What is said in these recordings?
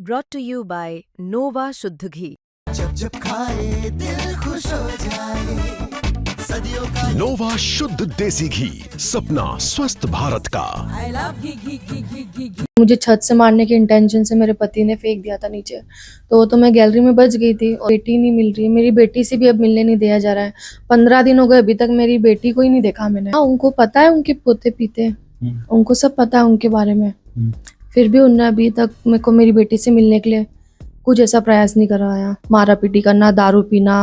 brought to you by Nova शुद्ध घी। जब जब खाए दिल खुश हो जाए, सदियों का नोवा शुद्ध देसी घी, सपना स्वस्थ भारत का। I love घी। मुझे छत से मारने के इंटेंशन से मेरे पति ने फेंक दिया था नीचे, तो मैं गैलरी में बच गई थी और बेटी नहीं मिल रही है। मेरी बेटी से भी अब मिलने नहीं दिया जा रहा है। 15 दिन हो गए, अभी तक मेरी बेटी को ही नहीं देखा मैंने। हाँ, उनको पता है उनके पोते पीते, उनको सब पता है उनके बारे में, फिर भी उन्होंने अभी तक मेरे को मेरी बेटी से मिलने के लिए कुछ ऐसा प्रयास नहीं कराया। मारा पीटी करना, दारू पीना,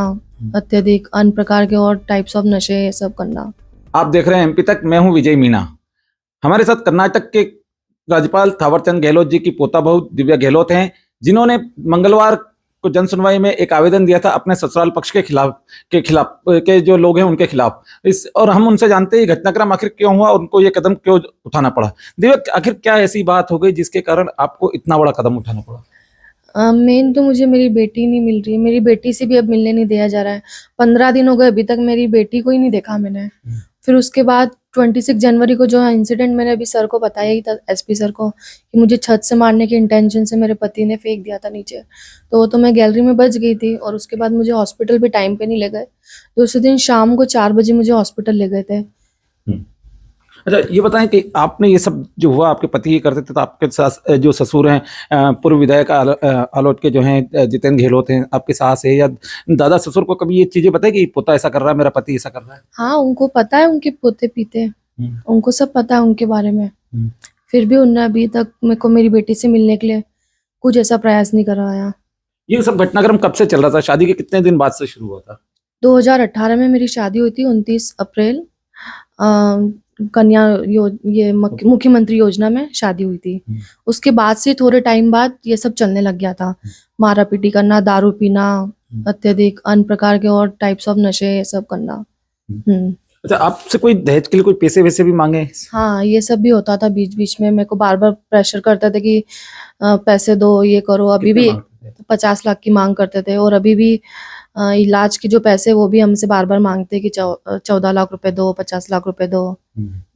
अत्यधिक अन्य प्रकार के और टाइप्स ऑफ नशे, ये सब करना। आप देख रहे हैं एमपी तक, मैं हूं विजय मीणा। हमारे साथ कर्नाटक के राज्यपाल थावरचंद गहलोत जी की पोता बहू दिव्या गहलोत हैं, जिन्होंने मंगलवार को जन सुनवाई में एक आवेदन दिया था अपने ससुराल पक्ष के खिलाफ के जो लोग हैं उनके खिलाफ। और हम उनसे जानते हैं घटनाक्रम आखिर क्यों हुआ, उनको ये कदम क्यों उठाना पड़ा। दिव्या, आखिर क्या ऐसी बात हो गई जिसके कारण आपको इतना बड़ा कदम उठाना पड़ा? मेन तो मुझे मेरी बेटी नहीं मिल रही है। मेरी बेटी से भी अब मिलने नहीं दिया जा रहा है। 15 दिन हो गए, अभी तक मेरी बेटी को ही नहीं देखा मैंने। फिर उसके बाद 26 जनवरी को जो इंसिडेंट मैंने अभी सर को बताया ही था, एसपी सर को, कि मुझे छत से मारने के इंटेंशन से मेरे पति ने फेंक दिया था नीचे, तो मैं गैलरी में बच गई थी और उसके बाद मुझे हॉस्पिटल भी टाइम पे नहीं ले गए। तो उसी दिन शाम को 4 बजे मुझे हॉस्पिटल ले गए थे। अच्छा, ये बताएं कि आपने ये सब जो हुआ, आपके पति ये करते थे, तो आपके सास जो ससुर हैं पूर्व विधायक आलोट के जो हैं जितेंद्र गहलोत हैं, आपके सास है या दादा ससुर को कभी ये चीजें बताई कि पोता ऐसा कर रहा है, मेरा पति ऐसा कर रहा है? हाँ, उनको पता है उनके पोते पीते, उनको सब पता है उनके बारे में, फिर भी उन्होंने अभी तक मेरे को मेरी बेटी से मिलने के लिए कुछ ऐसा प्रयास नहीं कराया। ये सब घटनाक्रम कब से चल रहा था? शादी के कितने दिन बाद से शुरू हुआ था? 2018 में मेरी शादी हुई थी, 29 अप्रैल ये मुख्यमंत्री योजना में शादी हुई थी। उसके बाद से थोड़े टाइम बाद ये सब चलने लग गया था। मारा पीटी करना, दारू पीना, अत्यधिक अन्य प्रकार के और टाइप्स ऑफ नशे, ये सब करना। अच्छा, आपसे कोई दहेज के लिए कोई पैसे वैसे भी मांगे? हाँ, ये सब भी होता था बीच बीच में। मेरे को बार बार प्रेशर करते थे कि पैसे दो, ये करो। अभी भी 50 लाख की मांग करते थे और अभी भी इलाज के जो पैसे वो भी हमसे बार बार मांगते कि 14 लाख रुपए दो, 50 लाख रुपए दो,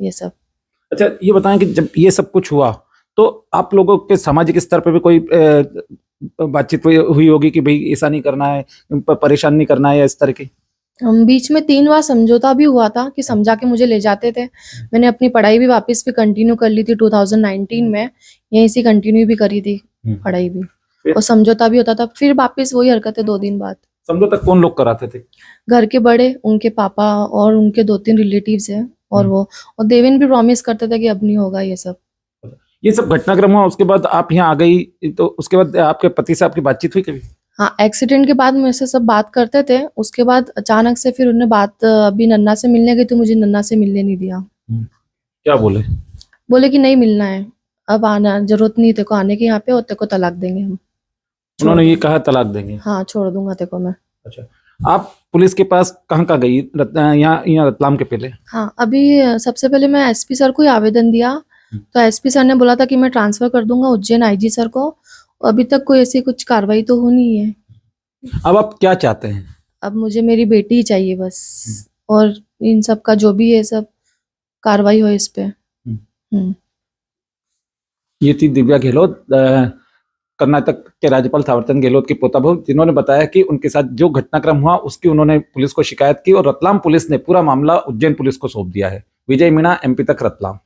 ये सब। अच्छा, ये बताएं कि जब ये सब कुछ हुआ तो आप लोगों के सामाजिक स्तर पर भी कोई बातचीत हुई होगी कि भाई ऐसा नहीं करना है, परेशान नहीं करना है, या इस तरह की? बीच में 3 बार समझौता भी हुआ था कि समझा के मुझे ले जाते थे। मैंने अपनी पढ़ाई भी वापस भी कंटिन्यू कर ली थी 2019 में, यहीं से कंटिन्यू भी करी थी पढ़ाई भी, और समझौता भी होता था। फिर वापस वही हरकतें 2 दिन बाद। समझौता कौन लोग कराते थे? घर के बड़े, उनके पापा और उनके 2-3 रिलेटिव्स हैं, और वो और देवेन भी प्रॉमिस करते थे कि अब नहीं होगा ये सब। ये सब घटनाक्रम हुआ, उसके बाद आप यहाँ आ गई, तो उसके बाद आपके पति से आपकी बातचीत हुई कभी? हाँ, एक्सीडेंट के बाद मेरे से सब बात करते थे। उसके बाद अचानक से फिर उन्होंने बात, अभी नन्ना से मिलने गई तो मुझे नन्ना से मिलने नहीं दिया। क्या बोले? बोले कि नहीं मिलना है, अब आना जरूरत नहीं तेरे को आने की यहाँ पे, और तेरे को तलाक देंगे हम। उन्होंने ये कहा तलाक देंगे? हाँ, छोड़ दूंगा तेरे को मैं। अच्छा, आप पुलिस के पास कहाँ गई? यहाँ रतलाम के पहले? हाँ, अभी सबसे पहले मैं एसपी सर को ही आवेदन दिया, तो एसपी सर ने बोला था कि मैं ट्रांसफर कर दूंगा उज्जैन आईजी सर को। अभी तक कोई ऐसी कुछ कार्रवाई तो होनी है। अब आप क्या चाहते हैं? अब मुझे मेरी बेटी ही चाहिए बस, और इन सब का जो भी है सब कार्रवाई हो इस पे। ये थी दिव्या गहलोत, कर्नाटक के राज्यपाल थावरचंद गहलोत की पोता बहू, जिन्होंने बताया कि उनके साथ जो घटनाक्रम हुआ उसकी उन्होंने पुलिस को शिकायत की और रतलाम पुलिस ने पूरा मामला उज्जैन पुलिस को सौंप दिया है। विजय मीणा, एमपी तक, रतलाम।